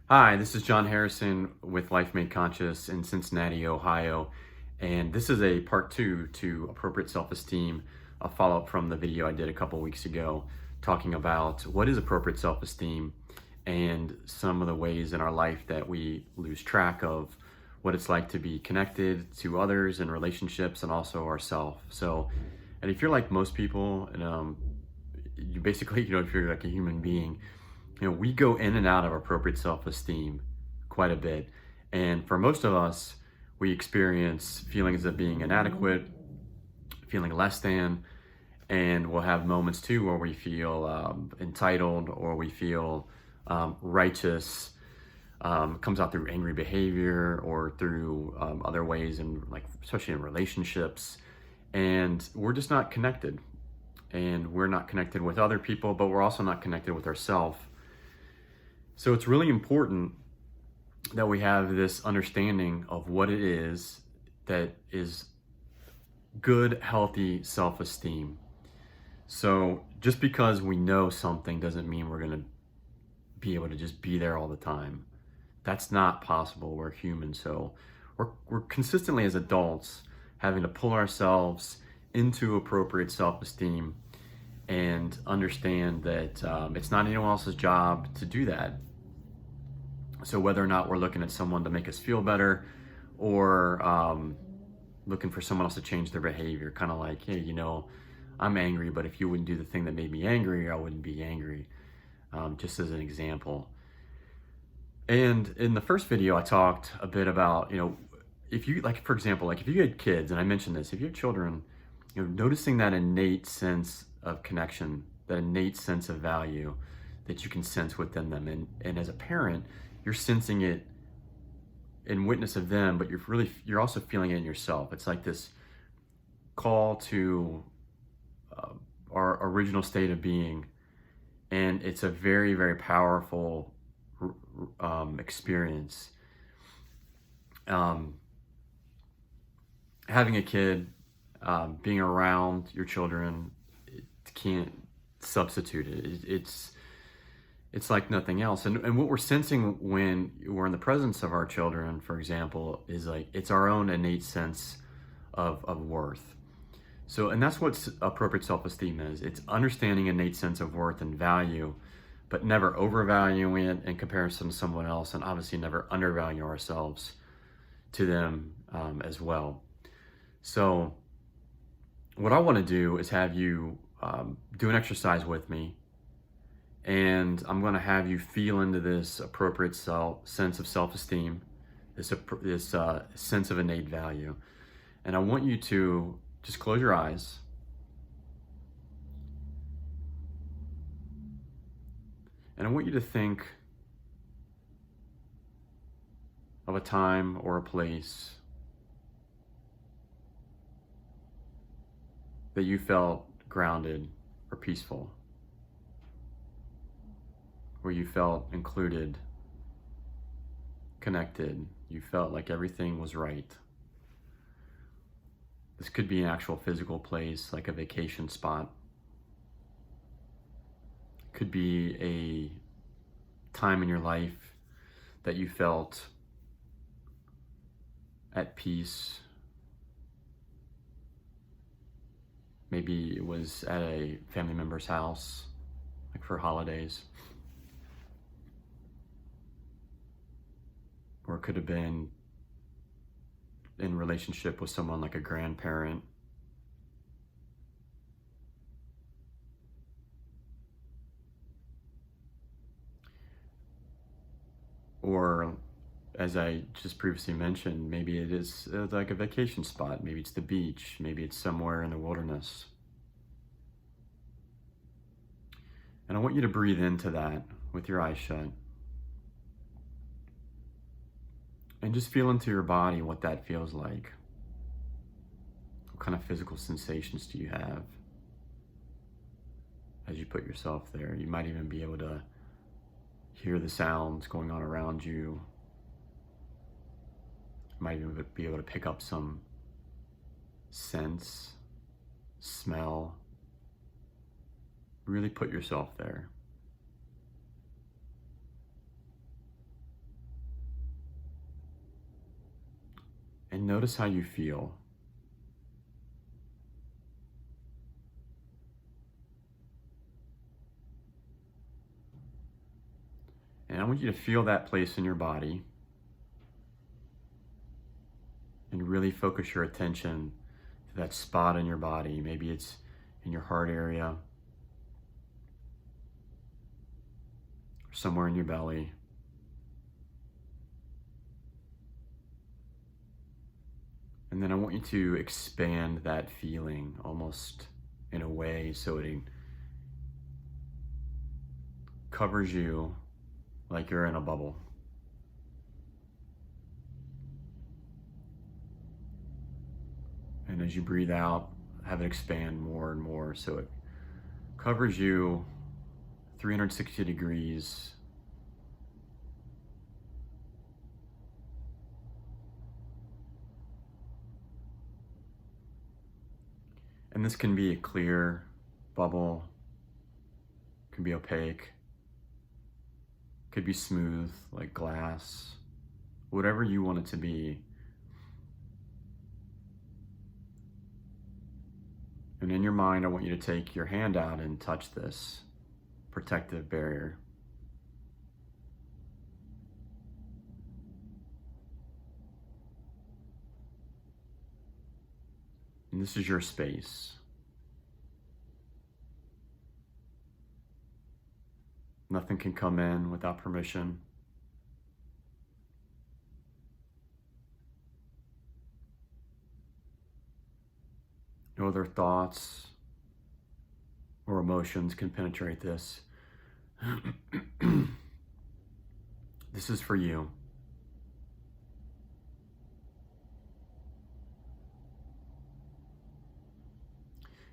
Hi, this is John Harrison with Life Made Conscious in Cincinnati, Ohio. And this is a part two to appropriate self-esteem, a follow-up from the video I did a couple weeks ago, talking about what is appropriate self-esteem and some of the ways in our life that we lose track of what it's like to be connected to others and relationships and also ourselves. And if you're like most people, and you basically, if you're like a human being, we go in and out of appropriate self-esteem quite a bit. And for most of us, we experience feelings of being inadequate, feeling less than, and we'll have moments too where we feel entitled or we feel righteous. Comes out through angry behavior or through other ways, and like especially in relationships. And we're just not connected. And we're not connected with other people, but we're also not connected with ourselves. So it's really important that we have this understanding of what it is that is good, healthy self-esteem. So just because we know something doesn't mean we're going to be able to just be there all the time. That's not possible. We're human. So we're consistently as adults having to pull ourselves into appropriate self-esteem and understand that it's not anyone else's job to do that. So whether or not we're looking at someone to make us feel better or looking for someone else to change their behavior, kind of like, hey, I'm angry, but if you wouldn't do the thing that made me angry, I wouldn't be angry, just as an example. And in the first video, I talked a bit about, if you, like, for example, like if you had kids, and I mentioned this, if you have children, noticing that innate sense of connection, that innate sense of value that you can sense within them. And as a parent, you're sensing it in witness of them, but you're also feeling it in yourself. It's like this call to our original state of being. And it's a very, very powerful experience. Having a kid, being around your children, it can't substitute it. It's like nothing else. And what we're sensing when we're in the presence of our children, for example, is like it's our own innate sense of worth. So, and that's what appropriate self-esteem is. It's understanding innate sense of worth and value, but never overvaluing it in comparison to someone else, and obviously never undervalue ourselves to them as well. So what I want to do is have you do an exercise with me, and I'm going to have you feel into this appropriate sense of self-esteem, this sense of innate value. And I want you to just close your eyes. And I want you to think of a time or a place that you felt grounded or peaceful, where you felt included, connected, you felt like everything was right. This could be an actual physical place, like a vacation spot. It could be a time in your life that you felt at peace. Maybe it was at a family member's house, like for holidays. Or it could have been in relationship with someone like a grandparent. Or, as I just previously mentioned, maybe it is like a vacation spot. Maybe it's the beach. Maybe it's somewhere in the wilderness. And I want you to breathe into that with your eyes shut. And just feel into your body what that feels like. What kind of physical sensations do you have as you put yourself there? You might even be able to hear the sounds going on around you. You might even be able to pick up some sense, smell. Really put yourself there. and notice how you feel. And I want you to feel that place in your body and really focus your attention to that spot in your body. Maybe it's in your heart area, or somewhere in your belly. And then I want you to expand that feeling almost in a way so it covers you like you're in a bubble. And as you breathe out, have it expand more and more so it covers you 360 degrees. And this can be a clear bubble, can be opaque, could be smooth like glass, whatever you want it to be. And in your mind, I want you to take your hand out and touch this protective barrier. And this is your space. Nothing can come in without permission. No other thoughts or emotions can penetrate this. This is for you.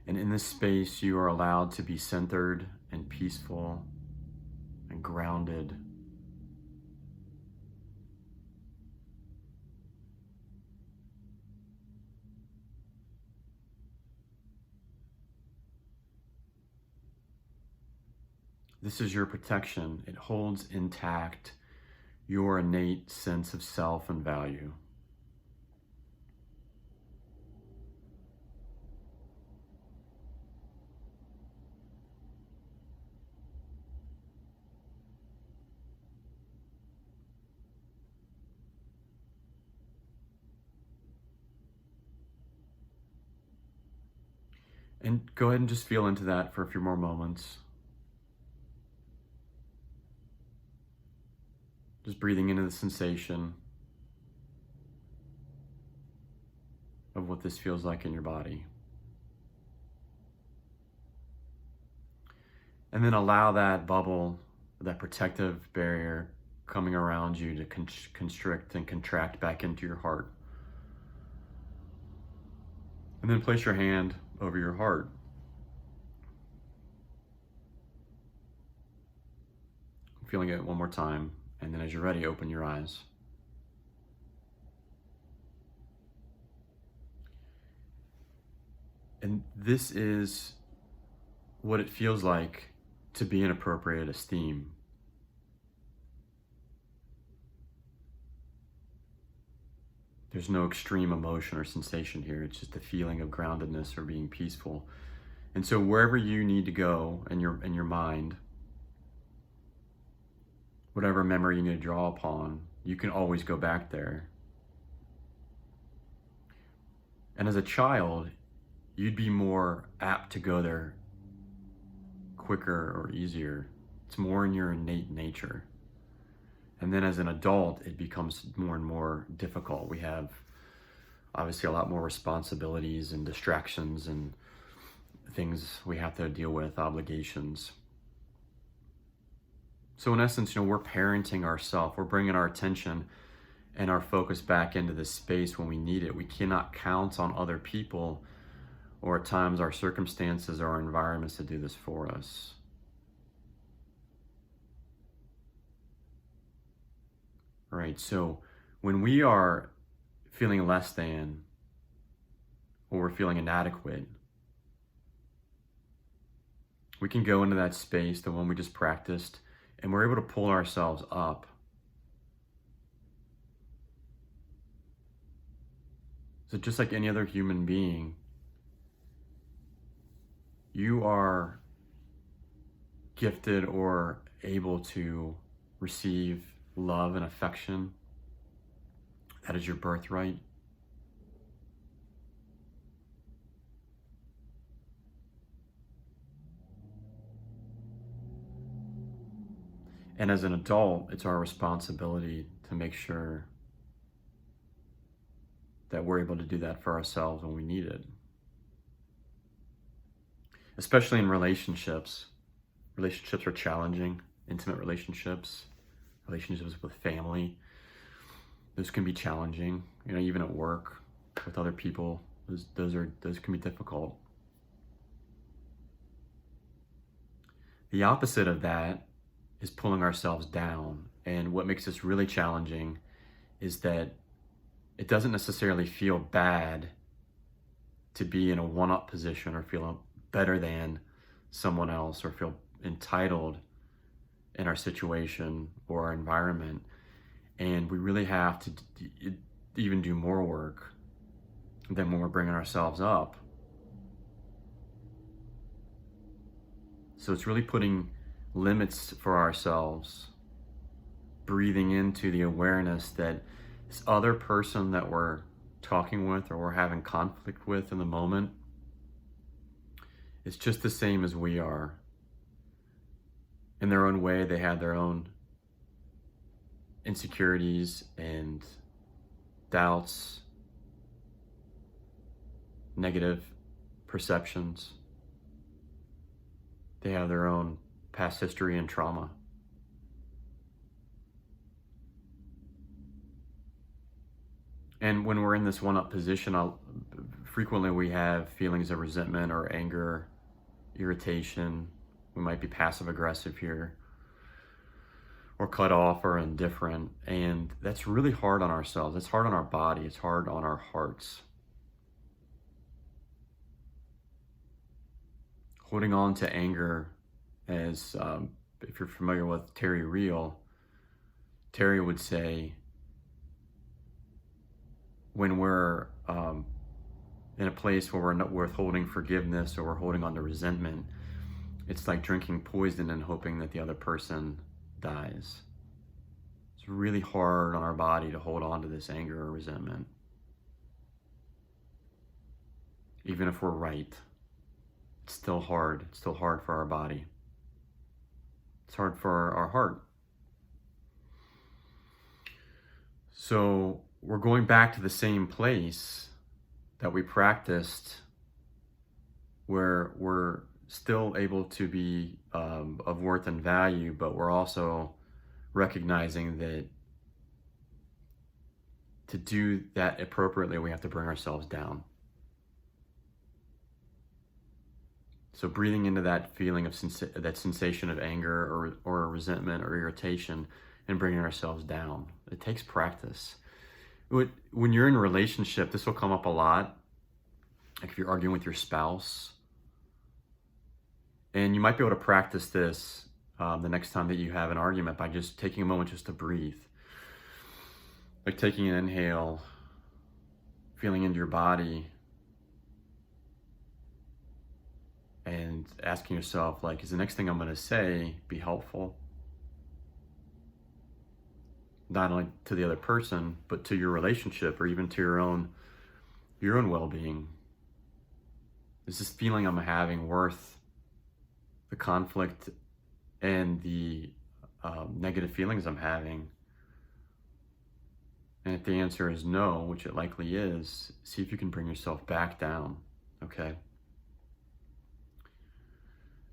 And in this space, you are allowed to be centered and peaceful and grounded. This is your protection. It holds intact your innate sense of self and value. And go ahead and just feel into that for a few more moments. Just breathing into the sensation of what this feels like in your body. And then allow that bubble, that protective barrier coming around you to constrict and contract back into your heart. And then place your hand over your heart. Feeling it one more time. And then as you're ready, open your eyes. And this is what it feels like to be in appropriate esteem. There's no extreme emotion or sensation here. It's just a feeling of groundedness or being peaceful. And so wherever you need to go in your mind, whatever memory you need to draw upon, you can always go back there. And as a child, you'd be more apt to go there quicker or easier. It's more in your innate nature. And then as an adult, it becomes more and more difficult. We have obviously a lot more responsibilities and distractions and things we have to deal with, obligations. So in essence, we're parenting ourselves. We're bringing our attention and our focus back into this space when we need it. We cannot count on other people or at times our circumstances or our environments to do this for us. All right, so when we are feeling less than or we're feeling inadequate, we can go into that space, the one we just practiced, and we're able to pull ourselves up. So just like any other human being, you are gifted or able to receive love and affection. That is your birthright. And as an adult, it's our responsibility to make sure that we're able to do that for ourselves when we need it. Especially in relationships. Relationships are challenging, intimate relationships, relationships with family. Those can be challenging, even at work with other people. Those can be difficult. The opposite of that is pulling ourselves down. And what makes this really challenging is that it doesn't necessarily feel bad to be in a one-up position or feel better than someone else or feel entitled in our situation or our environment. And we really have to even do more work than when we're bringing ourselves up. So it's really putting limits for ourselves, breathing into the awareness that this other person that we're talking with or we're having conflict with in the moment is just the same as we are. In their own way, they have their own insecurities and doubts, negative perceptions. They have their own past history and trauma. And when we're in this one-up position, frequently we have feelings of resentment or anger, irritation. We might be passive-aggressive here, or cut off or indifferent. And that's really hard on ourselves. It's hard on our body. It's hard on our hearts. Holding on to anger, as if you're familiar with Terry Real, Terry would say, when we're in a place where we're not withholding forgiveness or we're holding on to resentment, it's like drinking poison and hoping that the other person dies. It's really hard on our body to hold on to this anger or resentment. Even if we're right, it's still hard. It's still hard for our body. It's hard for our heart. So we're going back to the same place that we practiced, where we're still able to be of worth and value, but we're also recognizing that to do that appropriately, we have to bring ourselves down. So breathing into that feeling of that sensation of anger or resentment or irritation and bringing ourselves down. It takes practice. When you're in a relationship, this will come up a lot. Like if you're arguing with your spouse, and you might be able to practice this the next time that you have an argument by just taking a moment just to breathe. Like taking an inhale, feeling into your body, and asking yourself, like, is the next thing I'm going to say be helpful? Not only to the other person, but to your relationship or even to your own well-being. Is this feeling I'm having worth the conflict and the negative feelings I'm having? And if the answer is no, which it likely is, see if you can bring yourself back down, okay?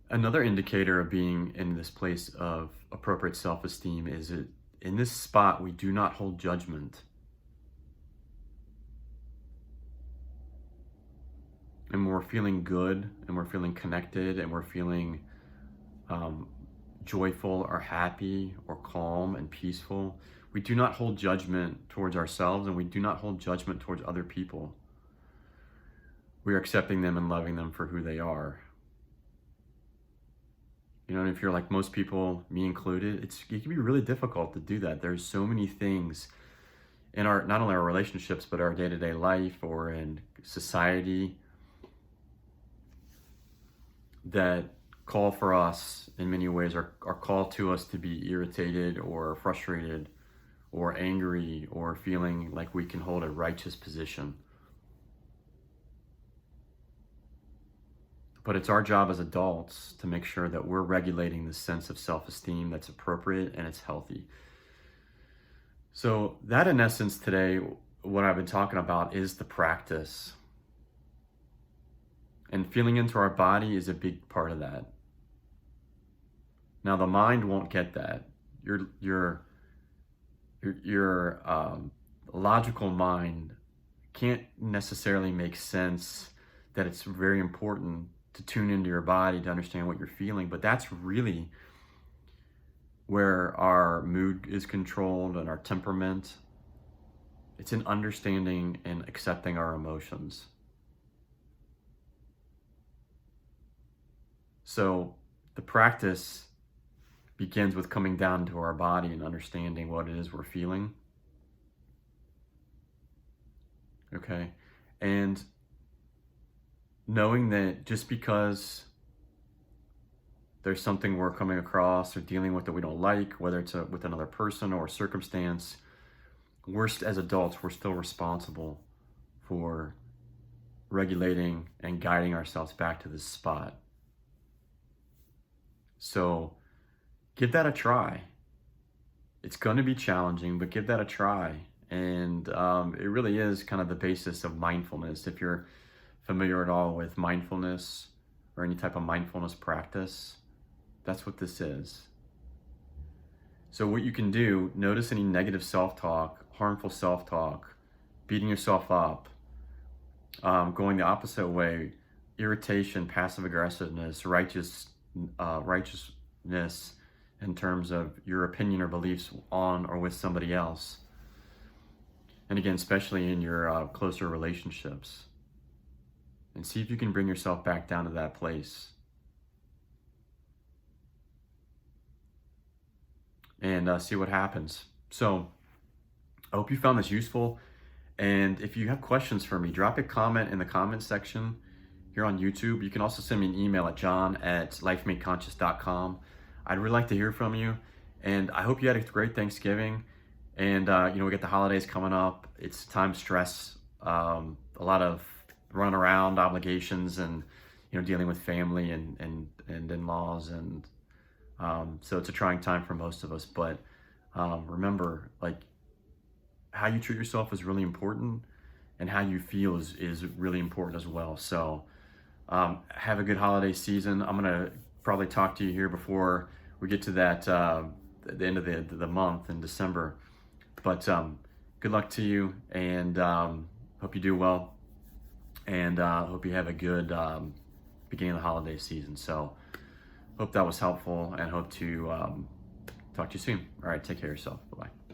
Another indicator of being in this place of appropriate self-esteem is that in this spot, we do not hold judgment. And when we're feeling good and we're feeling connected and we're feeling joyful or happy or calm and peaceful, we do not hold judgment towards ourselves and we do not hold judgment towards other people. We are accepting them and loving them for who they are. And if you're like most people, me included, it can be really difficult to do that. There's so many things in our, not only our relationships, but our day-to-day life or in society, that call for us in many ways, are call to us to be irritated or frustrated or angry or feeling like we can hold a righteous position. But it's our job as adults to make sure that we're regulating the sense of self-esteem that's appropriate and it's healthy. So that, in essence, today, what I've been talking about is the practice. And feeling into our body is a big part of that. Now, the mind won't get that. Your logical mind can't necessarily make sense that it's very important to tune into your body to understand what you're feeling, but that's really where our mood is controlled and our temperament. It's in understanding and accepting our emotions. So the practice begins with coming down to our body and understanding what it is we're feeling. Okay. And knowing that just because there's something we're coming across or dealing with that we don't like, whether it's with another person or a circumstance, as adults, we're still responsible for regulating and guiding ourselves back to this spot. So give that a try. It's going to be challenging, but give that a try. And it really is kind of the basis of mindfulness. If you're familiar at all with mindfulness or any type of mindfulness practice, that's what this is. So what you can do, notice any negative self-talk, harmful self-talk, beating yourself up, going the opposite way, irritation, passive aggressiveness, righteousness in terms of your opinion or beliefs on or with somebody else. And again, especially in your closer relationships. And see if you can bring yourself back down to that place. And see what happens. So I hope you found this useful. And if you have questions for me, drop a comment in the comment section here on YouTube. You can also send me an email at john@lifemadeconscious.com. I'd really like to hear from you. And I hope you had a great Thanksgiving. And we get the holidays coming up. It's time stress, a lot of run around obligations, and dealing with family and in-laws, and so it's a trying time for most of us. But remember, how you treat yourself is really important, and how you feel is really important as well. So have a good holiday season. I'm gonna probably talk to you here before we get to that the end of the month in December. But good luck to you, and hope you do well, and hope you have a good beginning of the holiday season. So hope that was helpful, and hope to talk to you soon. All right, take care of yourself. Bye-bye.